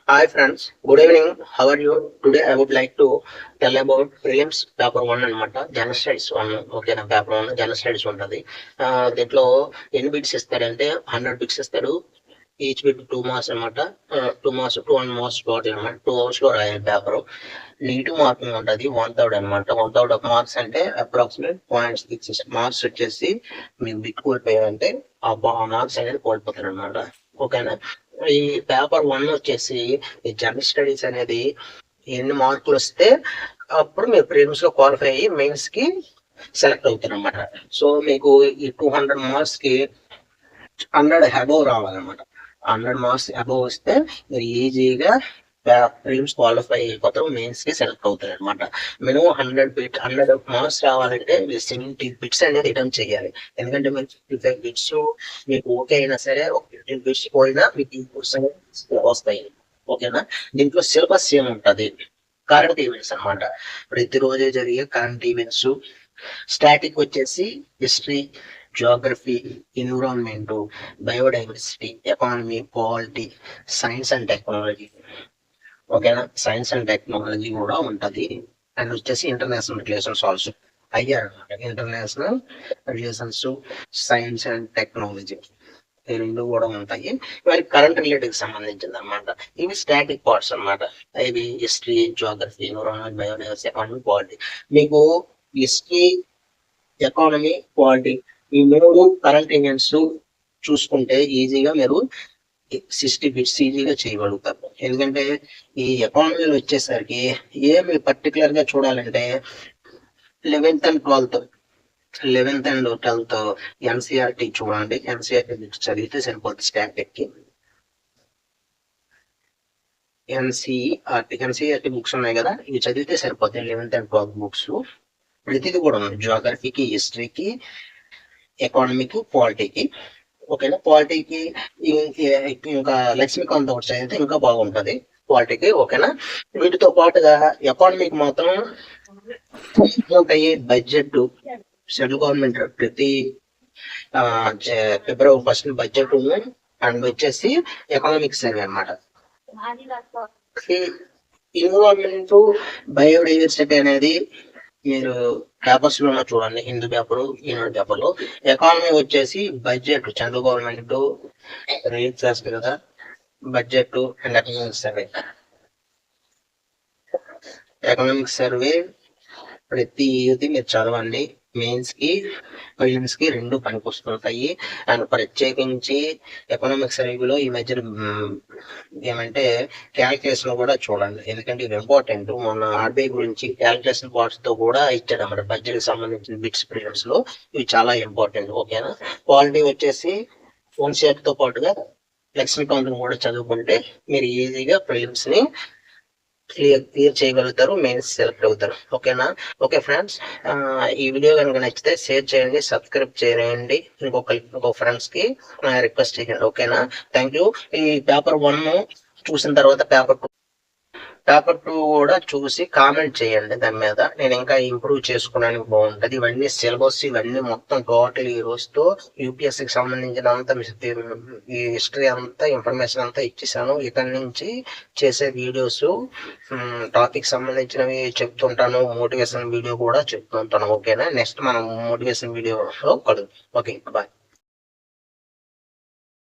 Hi friends, good evening. How are you? Today I would like to tell about prelims paper 1 అన్నమాట. General studies 1. ఓకేనా, paper 1 general studies ఉంటుంది. దీంట్లో ఎన్ని bits ఇస్తాడంటే 100 bits ఇస్తాడు. Each bit 2 marks అనమాట. 2 marks 2 marks total అనమాట. 2 hours లో రాయాలి పేపర్. నెగిటివ్ మార్కింగ్ ఉంటుంది 1/3 అనమాట. 1/3 ఆఫ్ మార్క్స్ అంటే అప్రాక్సిమేట్ 0.6 మార్క్స్ వచ్చేసి మీకు బిట్ కోల్పోయారంటే ఆ మార్క్స్ అనేది కోల్పోతారు అనమాట. ఓకేనా, ఈ పేపర్ 1 వచ్చేసి ఈ జనరల్ స్టడీస్ అనేది ఎన్ని మార్కులు వస్తే అప్పుడు మీరు ప్రిలిమ్స్ లో క్వాలిఫై అయ్యి మెయిన్స్ కి సెలెక్ట్ అవుతారు అనమాట. సో మీకు ఈ 200 మార్క్స్ కి 100 అబోవ్ రావాలన్నమాట. 100 మార్క్స్ అబోవ్ వస్తే మీరు ఈజీగా ప్రిలిమ్స్ క్వాలిఫై అయిపోతారు, మెయిన్స్ కి సెలెక్ట్ అవుతారు అనమాట. మినిమం 100 మార్క్స్ రావాలంటే మీరు 70 బిట్స్ అనేది అటెంప్ట్ చేయాలి. ఎందుకంటే మీరు 55 బిట్స్ మీకు ఓకే అయినా సరే ఒక 15 బిట్స్ పోయినా మీకు వస్తాయి. ఓకేనా, దీంట్లో సిలబస్ ఏముంటది, కరెంట్ ఈవెంట్స్ అనమాట. ప్రతిరోజు జరిగే కరెంట్ ఈవెంట్స్. స్టాటిక్ వచ్చేసి history, geography, environment, biodiversity, economy, polity, science and technology. ఓకేనా, సైన్స్ అండ్ టెక్నాలజీ కూడా ఉంటుంది. అండ్ వచ్చేసి ఇంటర్నేషనల్ రిలేషన్స్ ఆల్సో అయ్యారు అనమాట. International relations, science and technology ఈ రెండు కూడా ఉంటాయి. ఇవన్నీ కరెంట్ రిలేటెడ్ సంబంధించింది అనమాట. ఇవి స్టాటిక్ పార్ట్స్ అనమాట. ఇవి history, geography, environment, biodiversity, economy, polity. మీకు హిస్టరీ, ఎకానమీ, పాలిటీ ఈ 3 కరెంట్ ఈవెంట్స్ చూసుకుంటే ఈజీగా మీరు 60 బిట్స్ ఈజీగా చేయగలుగుతారు. ఎందుకంటే ఈ ఎకానమీలో వచ్చేసరికి ఏమి పర్టికులర్ గా చూడాలంటే 11th and 12th ఎన్సీఆర్టీ చూడండి. ఎన్సీఆర్టీ బుక్స్ చదివితే సరిపోతుంది. స్టాటిక్ కి ఎన్సీఆర్టీ బుక్స్ ఉన్నాయి కదా, ఇవి చదివితే సరిపోతాయి. 11th and 12th బుక్స్ ప్రతిదీ కూడా ఉంది. జియోగ్రఫీకి, హిస్టరీకి, ఎకానమీకి, పాలిటీకి. ఓకేనా, పాలిటీకి ఇంకా లక్ష్మీకాంత్ ఒకటి చదివితే ఇంకా బాగుంటది పాలిటీకి. ఓకేనా, వీటితో పాటుగా ఎకానమీకి మాత్రం ఉంటాయి. బడ్జెట్, సెంట్రల్ గవర్నమెంట్ ప్రతి February 1st బడ్జెట్ అండ్ వచ్చేసి ఎకనామిక్ సర్వే అనమాట. ఎన్విరాన్మెంట్, బయోడైవర్సిటీ అనేది మీరు పేపర్స్ లో చూడండి, హిందూ పేపర్, ఈనాడు పేపర్ లో. ఎకానమీ వచ్చేసి బడ్జెట్, సెంట్రల్ గవర్నమెంట్ రిలీజ్ చేస్తారు కదా, budget and economic survey. Economic survey ప్రతి ఇది మీరు చదవండి. మెయిన్స్ కి, ప్రిలిమ్స్ కి రెండు పనికొస్తుంటాయి. అండ్ ప్రత్యేకించి ఎకనామిక్ సర్వేలో ఈ మధ్య ఏమంటే క్యాలిక్యులేషన్ కూడా చూడండి. ఎందుకంటే ఇది ఇంపార్టెంట్. మన ఆర్బీఐ గురించి క్యాలిక్యులేషన్ పార్ట్స్ తో కూడా ఇచ్చాడు అన్నమాట. బడ్జెట్ కి సంబంధించిన బిట్స్ ప్రిలిమ్స్ లో ఇవి చాలా ఇంపార్టెంట్. ఓకేనా, క్వాలిటీ వచ్చేసి ఎన్సీఆర్టీ తో పాటుగా లక్ష్మీకాంత్ కూడా చదువుకుంటే మీరు ఈజీగా ప్రిలిమ్స్ ని క్లియర్ చేయగలుగుతారు, మెయిన్స్ సెలెక్ట్ అవుతారు. ఓకేనా. ఓకే ఫ్రెండ్స్, ఈ వీడియో కనుక నచ్చితే షేర్ చేయండి, సబ్స్క్రైబ్ చేయండి, ఇంకొక ఫ్రెండ్స్ కి రిక్వెస్ట్ చేయండి. ఓకేనా, థ్యాంక్ యూ. ఈ పేపర్ 1 చూసిన తర్వాత పేపర్ 2 కూడా చూసి కామెంట్ చేయండి. దాని మీద నేను ఇంకా ఇంప్రూవ్ చేసుకోవడానికి బాగుంటది. ఇవన్నీ సిలబస్, ఇవన్నీ మొత్తం టోటల్ ఈ రోజుతో యూపీఎస్సీకి సంబంధించిన అంతా ఈ హిస్టరీ అంతా ఇన్ఫర్మేషన్ అంతా ఇచ్చేసాను. ఇక్కడ నుంచి చేసే వీడియోస్ టాపిక్ సంబంధించినవి చెప్తుంటాను, మోటివేషన్ వీడియో కూడా చెప్తుంటాను. ఓకేనా, నెక్స్ట్ మనం మోటివేషన్ వీడియోలో కలుద్దాం. Okay, bye.